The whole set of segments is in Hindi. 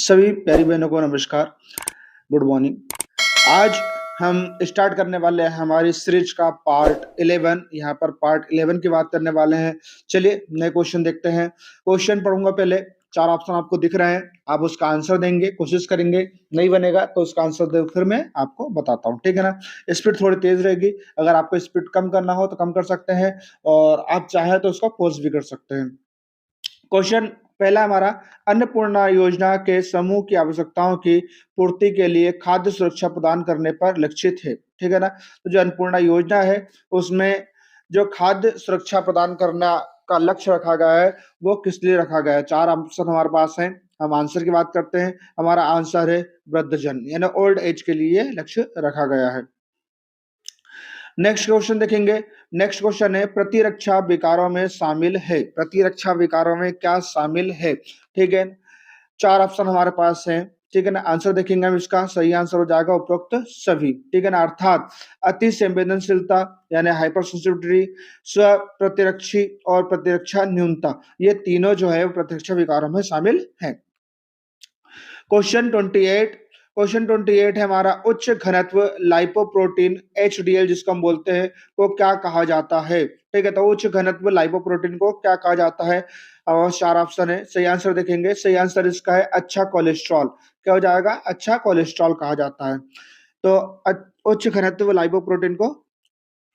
सभी प्यारी बहनों को नमस्कार, गुड मॉर्निंग। आज हम स्टार्ट करने वाले हैं हमारी सीरीज का पार्ट 11। यहाँ पर पार्ट 11 की बात करने वाले हैं। चलिए नए क्वेश्चन देखते हैं। क्वेश्चन पढ़ूंगा पहले, 4 ऑप्शन आपको दिख रहे हैं, आप उसका आंसर देंगे, कोशिश करेंगे, नहीं बनेगा तो उसका आंसर दे फिर मैं आपको बताता हूँ, ठीक है ना। स्पीड थोड़ी तेज रहेगी, अगर आपको स्पीड कम करना हो तो कम कर सकते हैं और आप चाहे तो उसका पॉज भी कर सकते हैं। क्वेश्चन पहला हमारा, अन्नपूर्णा योजना के समूह की आवश्यकताओं की पूर्ति के लिए खाद्य सुरक्षा प्रदान करने पर लक्षित है, ठीक है ना। तो जो अन्नपूर्णा योजना है उसमें जो खाद्य सुरक्षा प्रदान करना का लक्ष्य रखा गया है वो किस लिए रखा गया है। 4 ऑप्शन हमारे पास हैं, हम आंसर की बात करते हैं। हमारा आंसर है वृद्धजन यानी ओल्ड एज के लिए लक्ष्य रखा गया है। नेक्स्ट क्वेश्चन देखेंगे। नेक्स्ट क्वेश्चन है, प्रतिरक्षा विकारों में शामिल है। प्रतिरक्षा विकारों में क्या शामिल है, ठीक है। 4 ऑप्शन हमारे पास हैं, ठीक है ना। आंसर देखेंगे हम, इसका सही आंसर हो जाएगा उपरोक्त सभी, ठीक है ना। अर्थात अति संवेदनशीलता यानी हाइपर सेंसिटिविटी, स्व प्रतिरक्षी और प्रतिरक्षा न्यूनता, ये तीनों जो है वो प्रतिरक्षा विकारों में शामिल हैं। क्वेश्चन 28 है हमारा, उच्च घनत्व लाइपोप्रोटीन HDL जिसको हम बोलते हैं को क्या कहा जाता है, ठीक है। तो उच्च घनत्व लाइपोप्रोटीन को क्या कहा जाता है। और 4 ऑप्शन है, सही आंसर देखेंगे। सही आंसर इसका है अच्छा कोलेस्ट्रॉल। क्या हो जाएगा, अच्छा कोलेस्ट्रॉल कहा जाता है। तो उच्च घनत्व लाइपोप्रोटीन को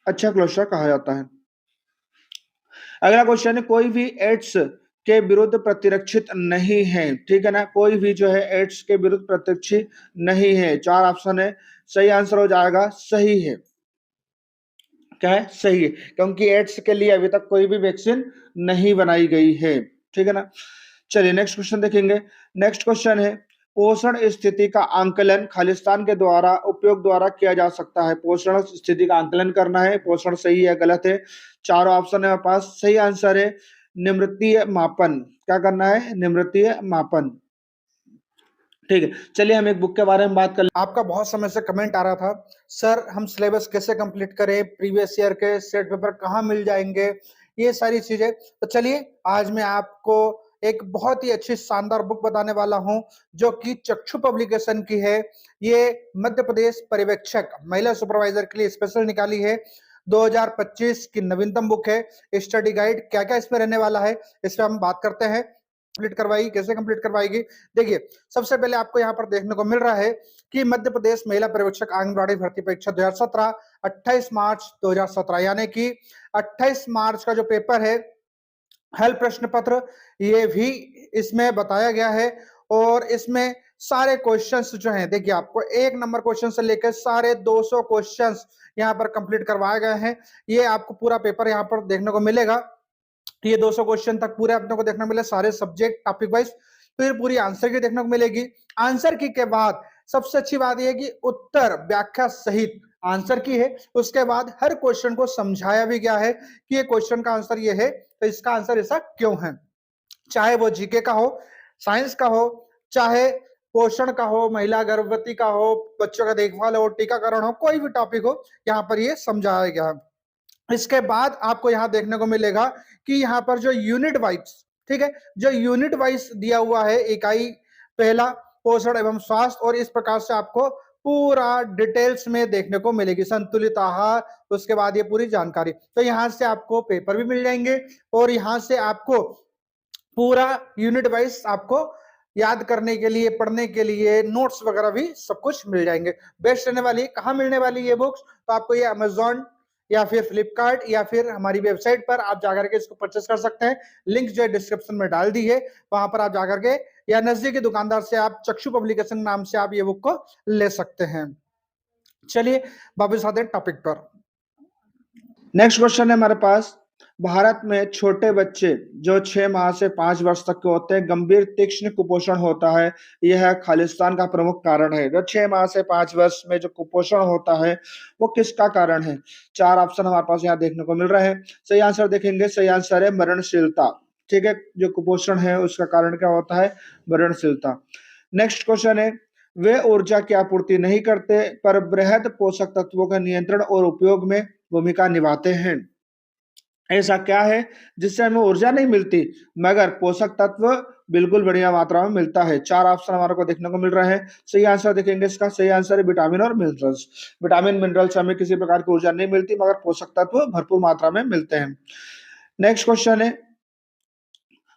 अच्छा कोलेस्ट्रॉल कहा जाता है। अगला क्वेश्चन है, कोई भी एड्स के विरुद्ध प्रतिरक्षित नहीं है, ठीक है ना। कोई भी जो है एड्स के विरुद्ध प्रतिरक्षित नहीं है। 4 ऑप्शन है, सही आंसर हो जाएगा सही है। क्या है, सही है, क्योंकि एड्स के लिए अभी तक कोई भी वैक्सीन नहीं बनाई गई है, ठीक है ना। चलिए नेक्स्ट क्वेश्चन देखेंगे। नेक्स्ट क्वेश्चन है, पोषण स्थिति का आंकलन खालिस्तान के द्वारा उपयोग द्वारा किया जा सकता है। पोषण स्थिति का आंकलन करना है, पोषण सही है गलत है। चारों ऑप्शन है हमारे पास। सही आंसर है निम्रतीय मापन। क्या करना है, निम्रतीय मापन, ठीक है। चलिए हम एक बुक के बारे में बात कर। आपका बहुत समय से कमेंट आ रहा था, सर हम सिलेबस कैसे कंप्लीट करें, प्रीवियस ईयर के सेट पेपर कहाँ मिल जाएंगे, ये सारी चीजें। तो चलिए आज मैं आपको एक बहुत ही अच्छी शानदार बुक बताने वाला हूं जो कि चक्षु पब्लिकेशन की है। ये मध्य प्रदेश पर्यवेक्षक महिला सुपरवाइजर के लिए स्पेशल निकाली है। 2025 की नवीनतम बुक है। स्टडी गाइड क्या क्या इसमें रहने वाला है इस पर हम बात करते हैं। कंप्लीट करवाएगी, कैसे कंप्लीट करवाएगी, देखिए। सबसे पहले आपको यहाँ पर देखने को मिल रहा है कि मध्य प्रदेश महिला पर्यवेक्षक आंगनबाड़ी भर्ती परीक्षा 2017 28 मार्च 2017 यानी कि 28 मार्च का जो पेपर है हल प्रश्न पत्र, ये भी इसमें बताया गया है। और इसमें सारे क्वेश्चंस जो हैं, देखिए आपको 1 नंबर क्वेश्चन से लेकर सारे 200 क्वेश्चंस यहाँ पर कंप्लीट करवाए गए हैं। ये आपको पूरा पेपर यहाँ पर देखने को मिलेगा। ये 200 क्वेश्चन तक पूरे अपने को देखने को मिले, सारे सब्जेक्ट टॉपिक वाइज। फिर पूरी आंसर की देखने को मिलेगी। आंसर की के बाद सबसे अच्छी बात यह है कि उत्तर व्याख्या सहित आंसर की है। उसके बाद हर क्वेश्चन को समझाया भी गया है कि ये क्वेश्चन का आंसर ये है तो इसका आंसर ऐसा क्यों है। चाहे वो जीके का हो, साइंस का हो, चाहे पोषण का हो, महिला गर्भवती का हो, बच्चों का देखभाल हो, टीकाकरण हो, कोई भी टॉपिक हो, यहाँ पर ये समझाया गया है। इसके बाद आपको यहां देखने को मिलेगा कि यहाँ पर जो यूनिट वाइज, ठीक है, जो यूनिट वाइज दिया हुआ है, इकाई पहला पोषण एवं स्वास्थ्य, और इस प्रकार से आपको पूरा डिटेल्स में देखने को मिलेगी। संतुलित आहार, उसके बाद ये पूरी जानकारी। तो यहां से आपको पेपर भी मिल जाएंगे और यहां से आपको पूरा यूनिट वाइज आपको याद करने के लिए, पढ़ने के लिए नोट्स वगैरह भी सब कुछ मिल जाएंगे। बेस्ट रहने वाली, कहाँ मिलने वाली ये बुक्स, तो आपको ये अमेजॉन या फिर फ्लिपकार्ट या फिर हमारी वेबसाइट पर आप जाकर के इसको परचेस कर सकते हैं। लिंक जो है डिस्क्रिप्शन में डाल दी है, वहां पर आप जाकर के या नजदीकी दुकानदार से आप चक्षु पब्लिकेशन नाम से आप ये बुक को ले सकते हैं। चलिए वापस आते हैं टॉपिक पर। नेक्स्ट क्वेश्चन है हमारे पास, भारत में छोटे बच्चे जो 6 माह से 5 वर्ष तक के होते हैं गंभीर तीक्ष्ण कुपोषण होता है, यह खालिस्तान का प्रमुख कारण है। जो 6 माह से 5 वर्ष में जो कुपोषण होता है वो किसका कारण है। 4 ऑप्शन हमारे पास यहाँ देखने को मिल रहे हैं। सही आंसर देखेंगे, सही आंसर है मरणशीलता, ठीक है। जो कुपोषण है उसका कारण क्या होता है, मरणशीलता। नेक्स्ट क्वेश्चन है, वे ऊर्जा की आपूर्ति नहीं करते पर बृहद पोषक तत्वों के नियंत्रण और उपयोग में भूमिका निभाते हैं। ऐसा क्या है जिससे हमें ऊर्जा नहीं मिलती मगर पोषक तत्व बिल्कुल बढ़िया मात्रा में मिलता है। चार ऑप्शन हमारे को देखने को मिल रहे हैं। सही आंसर देखेंगे, इसका सही आंसर है विटामिन और मिनरल्स। विटामिन मिनरल्स हमें किसी प्रकार की ऊर्जा नहीं मिलती मगर पोषक तत्व भरपूर मात्रा में मिलते हैं। नेक्स्ट क्वेश्चन है,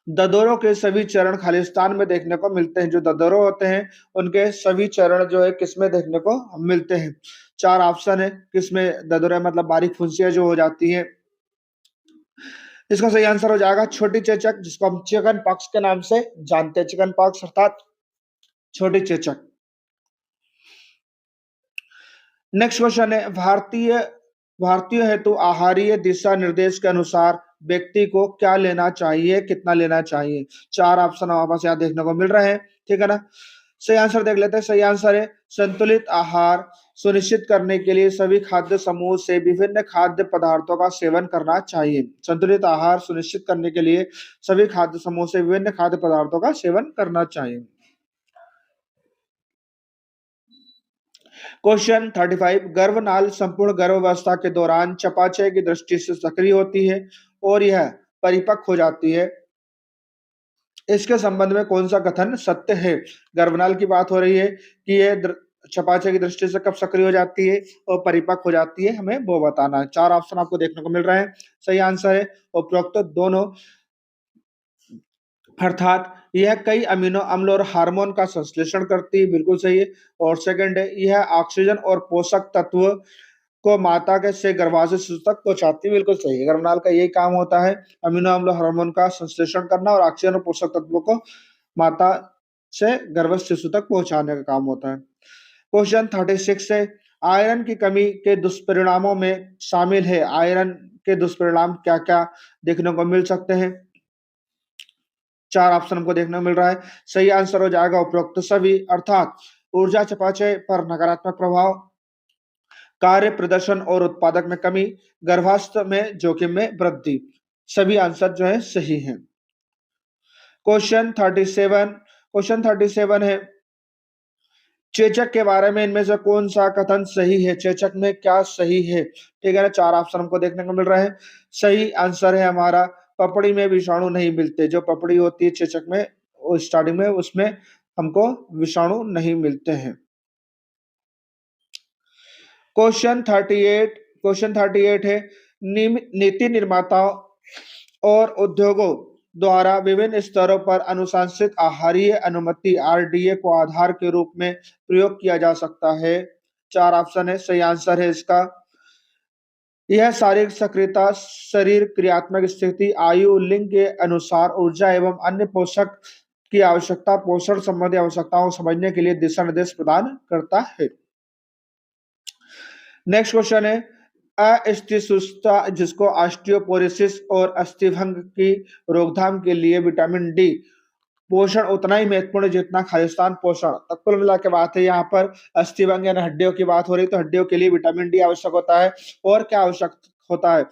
ददोरों के सभी चरण खालिस्तान में देखने को मिलते हैं। जो ददोरो होते हैं उनके सभी चरण जो है किसमें देखने को मिलते हैं। चार ऑप्शन है किसमें ददोरे मतलब बारीक फुंसियां जो हो जाती है। इसका सही आंसर हो जाएगा छोटी चेचक, जिसको हम चिकन पॉक्स के नाम से जानते हैं। चिकन पॉक्स अर्थात छोटी चेचक। नेक्स्ट क्वेश्चन है, भारतीय भारतीय हेतु आहारीय दिशा निर्देश के अनुसार व्यक्ति को क्या लेना चाहिए, कितना लेना चाहिए। चार ऑप्शन हमारे पास यहाँ देखने को मिल रहे हैं, ठीक है ना। सही आंसर देख लेते हैं। सही आंसर है संतुलित आहार सुनिश्चित करने के लिए सभी खाद्य समूह से विभिन्न खाद्य पदार्थों का सेवन करना चाहिए। संतुलित आहार सुनिश्चित करने के लिए सभी खाद्य समूह से विभिन्न खाद्य पदार्थों का सेवन करना चाहिए। क्वेश्चन 35, गर्भनाल संपूर्ण गर्भावस्था के दौरान चयापचय की दृष्टि से सक्रिय होती है और यह परिपक्व हो जाती है। इसके संबंध में कौन सा कथन सत्य है। गर्भनाल की बात हो रही है कि यह चयापचय की दृष्टि से कब सक्रिय हो जाती है और परिपक्व हो जाती है, हमें वो बताना है। चार ऑप्शन आपको देखने को मिल रहे हैं। सही आंसर है उपरोक्त दोनों, अर्थात यह कई अमीनो अम्ल और हार्मोन का संश्लेषण करती है, बिल्कुल सही है। और सेकंड है यह ऑक्सीजन और पोषक तत्व को माता के से गर्भाशय शिशु तक पहुंचाती है, बिल्कुल सही है। गर्भनाल का यही काम होता है, अमीनो अम्ल हार्मोन का संश्लेषण करना और ऑक्सीजन और पोषक तत्वों को माता से गर्भस्थ शिशु तक पहुंचाने का काम होता है। क्वेश्चन 36 है, आयरन की कमी के दुष्परिणामों में शामिल है। आयरन के दुष्परिणाम क्या क्या देखने को मिल सकते हैं। चार ऑप्शन हमको देखने को मिल रहा है। सही आंसर हो जाएगा उपरोक्त सभी, अर्थात ऊर्जा चयापचय पर नकारात्मक प्रभाव, कार्य प्रदर्शन और उत्पादक में कमी, गर्भावस्थ में जोखिम में वृद्धि। सभी आंसर जो है सही हैं। क्वेश्चन 37 है, चेचक के बारे में इनमें से कौन सा कथन सही है। चेचक में क्या सही है, ठीक है ना। चार ऑप्शन हमको देखने को मिल रहे हैं। सही आंसर है हमारा पपड़ी में विषाणु नहीं मिलते। जो पपड़ी होती है चेचक में स्टार्टिंग में, उसमें हमको विषाणु नहीं मिलते हैं। क्वेश्चन 38 है, नीति निर्माताओं और उद्योगों द्वारा विभिन्न स्तरों पर अनुशंसित आहारीय अनुमति आरडीए को आधार के रूप में प्रयोग किया जा सकता है। चार ऑप्शन है। सही आंसर है इसका, यह शारीरिक सक्रियता, शरीर क्रियात्मक स्थिति, आयु, लिंग के अनुसार ऊर्जा एवं अन्य पोषक की आवश्यकता, पोषण संबंधी आवश्यकताओं को समझने के लिए दिशा निर्देश प्रदान करता है। नेक्स्ट क्वेश्चन है, अस्थिसुषता जिसको ऑस्टियोपोरोसिस और अस्थिभंग की रोकथाम के लिए विटामिन डी पोषण उतना ही महत्वपूर्ण जितना खालिस्तान पोषण। तो कुल मिला के बात है यहाँ पर अस्थिभंग यानी हड्डियों की बात हो रही, तो हड्डियों के लिए विटामिन डी आवश्यक होता है। और क्या आवश्यक होता है।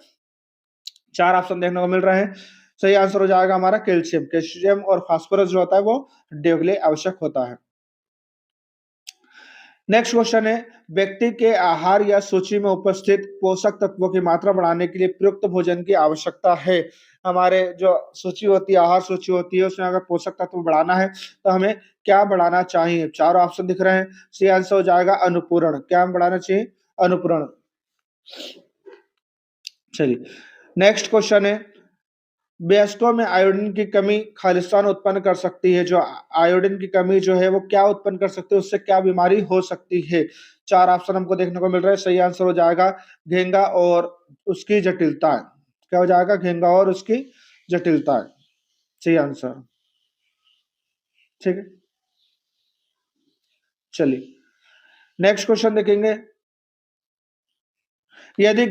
चार ऑप्शन देखने को मिल रहे हैं। सही आंसर हो जाएगा हमारा कैल्शियम। कैल्शियम और फास्फोरस जो होता है वो हड्डियों के लिए आवश्यक होता है। नेक्स्ट क्वेश्चन है, व्यक्ति के आहार या सूची में उपस्थित पोषक तत्वों की मात्रा बढ़ाने के लिए प्रयुक्त भोजन की आवश्यकता है। हमारे जो सूची होती है, आहार सूची होती है, उसमें अगर पोषक तत्व बढ़ाना है तो हमें क्या बढ़ाना चाहिए। चार ऑप्शन दिख रहे हैं। सही आंसर हो जाएगा अनुपूरण। क्या हम बढ़ाना चाहिए, अनुपूरण। चलिए नेक्स्ट क्वेश्चन है, वयस्कों में आयोडीन की कमी खालिस्तान उत्पन्न कर सकती है। जो आयोडीन की कमी जो है वो क्या उत्पन्न कर सकती है, उससे क्या बीमारी हो सकती है। चार ऑप्शन हमको देखने को मिल रहा है। सही आंसर हो जाएगा घेंगा और उसकी जटिलता। क्या हो जाएगा, घेंगा और उसकी जटिलता। सही आंसर, ठीक है। चलिए नेक्स्ट क्वेश्चन देखेंगे, यदि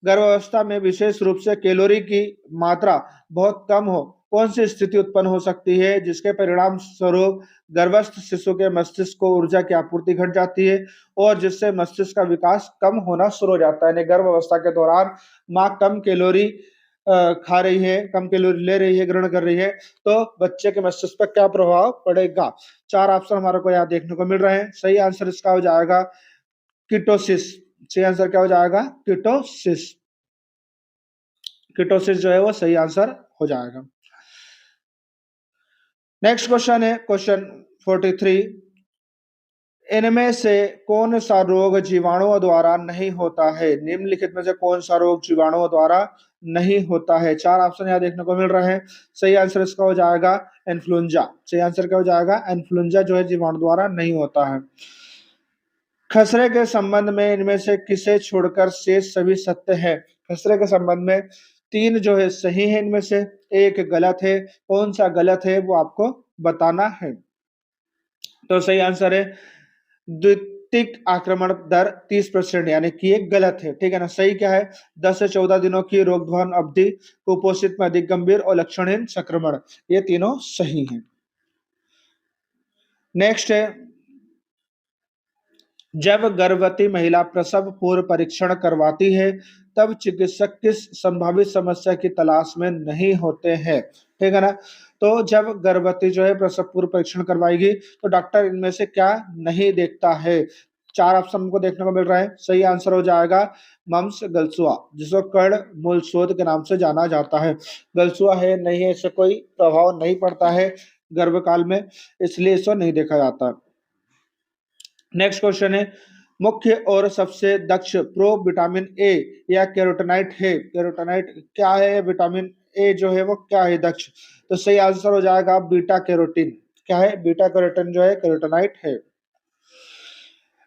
गर्भावस्था में विशेष रूप से कैलोरी की मात्रा बहुत कम हो, कौन सी स्थिति उत्पन्न हो सकती है जिसके परिणाम स्वरूप गर्भस्थ शिशु के मस्तिष्क को ऊर्जा की आपूर्ति घट जाती है और जिससे मस्तिष्क का विकास कम होना शुरू हो जाता है। यानी गर्भावस्था के दौरान माँ कम कैलोरी खा रही है, कम कैलोरी ले रही है, ग्रहण कर रही है, तो बच्चे के मस्तिष्क पर क्या प्रभाव पड़ेगा। चार ऑप्शन हमारे को यहाँ देखने को मिल रहे हैं। सही आंसर इसका हो जाएगा कीटोसिस। सही आंसर क्या हो जाएगा, कीटोसिस। कीटोसिस जो है वो सही आंसर हो जाएगा। नेक्स्ट क्वेश्चन है क्वेश्चन 43, इनमें से कौन सा रोग जीवाणुओं द्वारा नहीं होता है? निम्नलिखित में से कौन सा रोग जीवाणुओं द्वारा नहीं होता है? चार ऑप्शन यहाँ देखने को मिल रहे हैं। सही आंसर इसका हो जाएगा इन्फ्लुएंजा। सही आंसर क्या हो जाएगा? इन्फ्लुएंजा जो है जीवाणु द्वारा नहीं होता है। खसरे के संबंध में इनमें से किसे छोड़कर शेष सभी सत्य है? खसरे के संबंध में तीन जो है सही है, इनमें से एक गलत है। कौन सा गलत है वो आपको बताना है। तो सही आंसर है द्वितीयक आक्रमण दर 30%, यानी कि ये गलत है। ठीक है ना। सही क्या है? 10 से 14 दिनों की रोकथाम अवधि, कुपोषित में अधिक गंभीर और लक्षणहीन संक्रमण, ये तीनों सही हैं। नेक्स्ट है, जब गर्भवती महिला प्रसव पूर्व परीक्षण करवाती है तब चिकित्सक किस संभावित समस्या की तलाश में नहीं होते हैं? ठीक है ना। तो जब गर्भवती जो है प्रसव पूर्व परीक्षण करवाएगी तो डॉक्टर इनमें से क्या नहीं देखता है? चार ऑप्शन हमको देखने को मिल रहा है। सही आंसर हो जाएगा मम्स गलसुआ, जिसको कर्ण मूल शोध के नाम से जाना जाता है। गलसुआ है नहीं है, इससे कोई प्रभाव नहीं पड़ता है गर्भकाल में, इसलिए इसको नहीं देखा जाता। नेक्स्ट क्वेश्चन है, मुख्य और सबसे दक्ष प्रो विटामिन ए या कैरोटीनॉइड है? कैरोटीनॉइड क्या है? विटामिन ए जो है वो क्या है दक्ष? तो सही आंसर हो जाएगा बीटा कैरोटीन। क्या है? बीटा कैरोटीन जो है कैरोटीनॉइड है।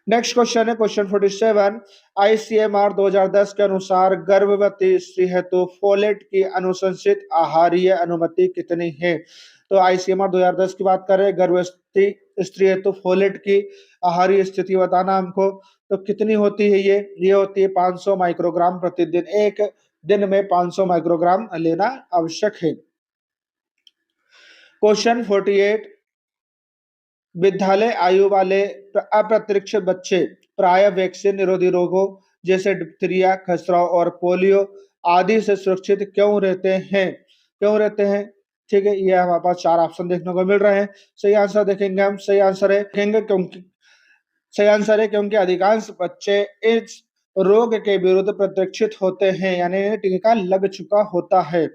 नेक्स्ट क्वेश्चन है क्वेश्चन 47, आईसीएमआर 2010 के अनुसार गर्भवती स्त्री हेतु फोलेट की अनुशंसित आहारीय अनुमति कितनी है? तो आईसीएमआर 2010 की बात करें, गर्भवती स्त्री हेतु फोलेट की आहारीय स्थिति बताना हमको, तो कितनी होती है ये होती है 500 माइक्रोग्राम प्रतिदिन। एक दिन में 500 माइक्रोग्राम लेना आवश्यक है। क्वेश्चन 48, विद्यालय आयु वाले अप्रशिक्षित बच्चे प्राय वैक्सीन निरोधी रोगों जैसे डिप्थीरिया, खसरा और पोलियो आदि से सुरक्षित क्यों रहते हैं? क्यों रहते हैं? ठीक है, ये हमारे पास चार ऑप्शन देखने को मिल रहे हैं। सही आंसर देखेंगे हम। सही आंसर है देखेंगे क्योंकि सही आंसर है क्योंकि अधिकांश बच्चे इस रोग के विरुद्ध प्रतिरक्षित होते हैं, यानी इन्हें टीका लग चुका होता है।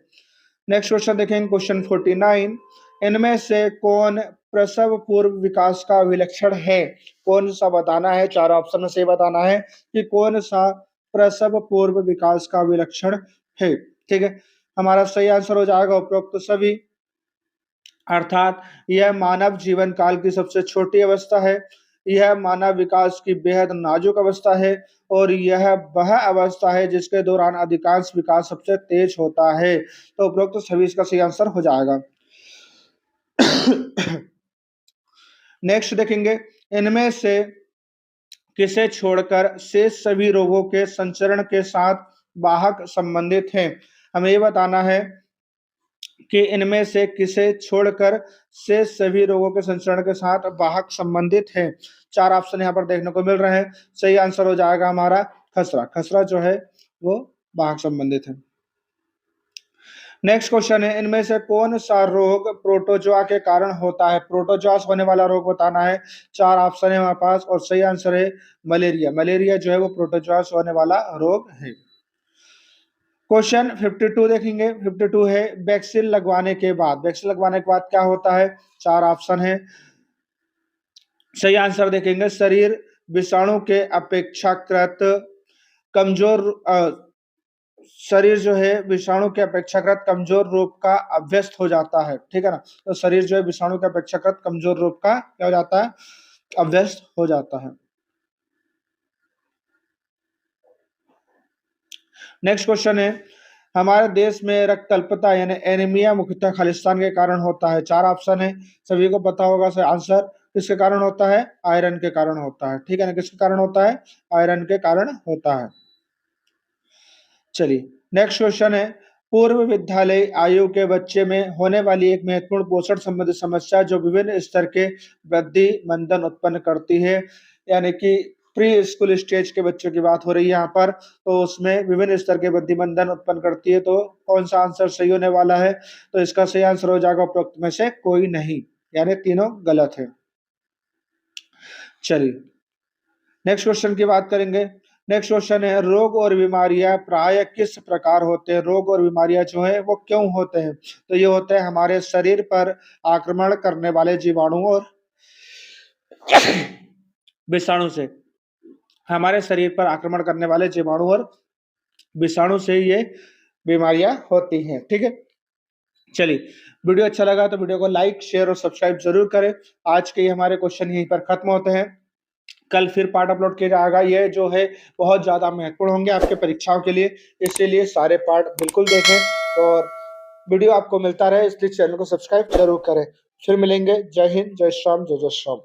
नेक्स्ट क्वेश्चन देखेंगे क्वेश्चन 49, इनमें से कौन प्रसव पूर्व विकास का विलक्षण है? कौन सा बताना है? चार ऑप्शन से बताना है कि कौन सा प्रसव पूर्व विकास का विलक्षण है। ठीक है, हमारा सही आंसर हो जाएगा उपरोक्त सभी, अर्थात यह मानव जीवन काल की सबसे छोटी अवस्था है, यह मानव विकास की बेहद नाजुक अवस्था है और यह वह अवस्था है जिसके दौरान अधिकांश विकास सबसे तेज होता है। तो उपरोक्त सभी इसका सही आंसर हो जाएगा। नेक्स्ट देखेंगे, इनमें से किसे छोड़कर शेष सभी रोगों के संचरण के साथ वाहक संबंधित हैं? हमें ये बताना है कि इनमें से किसे छोड़कर शेष सभी रोगों के संचरण के साथ वाहक संबंधित हैं। चार ऑप्शन यहाँ पर देखने को मिल रहे हैं। सही आंसर हो जाएगा हमारा खसरा। खसरा जो है वो वाहक संबंधित है। नेक्स्ट क्वेश्चन है, इनमें से कौन सा रोग प्रोटोजोआ के कारण होता है? प्रोटोजोआ से होने वाला रोग बताना है। चार ऑप्शन है हमारे पास और सही आंसर है मलेरिया। मलेरिया जो है वो प्रोटोजोआ से होने वाला रोग है। क्वेश्चन 52 देखेंगे। 52 है, वैक्सीन लगवाने के बाद, वैक्सीन लगवाने के बाद क्या होता है? चार ऑप्शन है। सही आंसर देखेंगे, शरीर विषाणु के अपेक्षाकृत कमजोर शरीर जो है विषाणु के अपेक्षाकृत कमजोर रूप का अभ्यस्त हो जाता है। ठीक है ना। तो शरीर जो है विषाणु के अपेक्षाकृत कमजोर रूप का क्या हो जाता है? अभ्यस्त हो जाता है। नेक्स्ट क्वेश्चन है, हमारे देश में रक्त अल्पता यानी एनीमिया मुख्यतः खालिस्तान के कारण होता है। चार ऑप्शन है, सभी को पता होगा सर आंसर किसके कारण होता है? आयरन के कारण होता है। ठीक है ना। किसके कारण होता है? आयरन के कारण होता है। चलिए नेक्स्ट क्वेश्चन है, पूर्व विद्यालय आयु के बच्चे में होने वाली एक महत्वपूर्ण पोषण संबंधी समस्या जो विभिन्न स्तर के वृद्धि मंदन उत्पन्न करती है, यानी कि प्री स्कूल स्टेज के बच्चों की बात हो रही है यहाँ पर, तो उसमें विभिन्न स्तर के वृद्धि मंदन उत्पन्न करती है। तो कौन सा आंसर सही होने वाला है? तो इसका सही आंसर हो जाएगा उपरोक्त में से कोई नहीं, यानी तीनों गलत है। चलिए नेक्स्ट क्वेश्चन की बात करेंगे। नेक्स्ट क्वेश्चन है, रोग और बीमारियां प्राय किस प्रकार होते हैं? रोग और बीमारियां जो है वो क्यों होते हैं? तो ये होते हैं हमारे शरीर पर आक्रमण करने वाले जीवाणु और विषाणु से। हमारे शरीर पर आक्रमण करने वाले जीवाणु और विषाणु से ये बीमारियां होती हैं। ठीक है, चलिए, वीडियो अच्छा लगा तो वीडियो को लाइक, शेयर और सब्सक्राइब जरूर करें। आज के हमारे क्वेश्चन यहीं पर खत्म होते हैं। कल फिर पार्ट अपलोड किया जाएगा। ये जो है बहुत ज्यादा महत्वपूर्ण होंगे आपके परीक्षाओं के लिए, इसीलिए सारे पार्ट बिल्कुल देखें और वीडियो आपको मिलता रहे, इसलिए चैनल को सब्सक्राइब जरूर करें। फिर मिलेंगे। जय हिंद, जय श्याम, जय जय श्याम।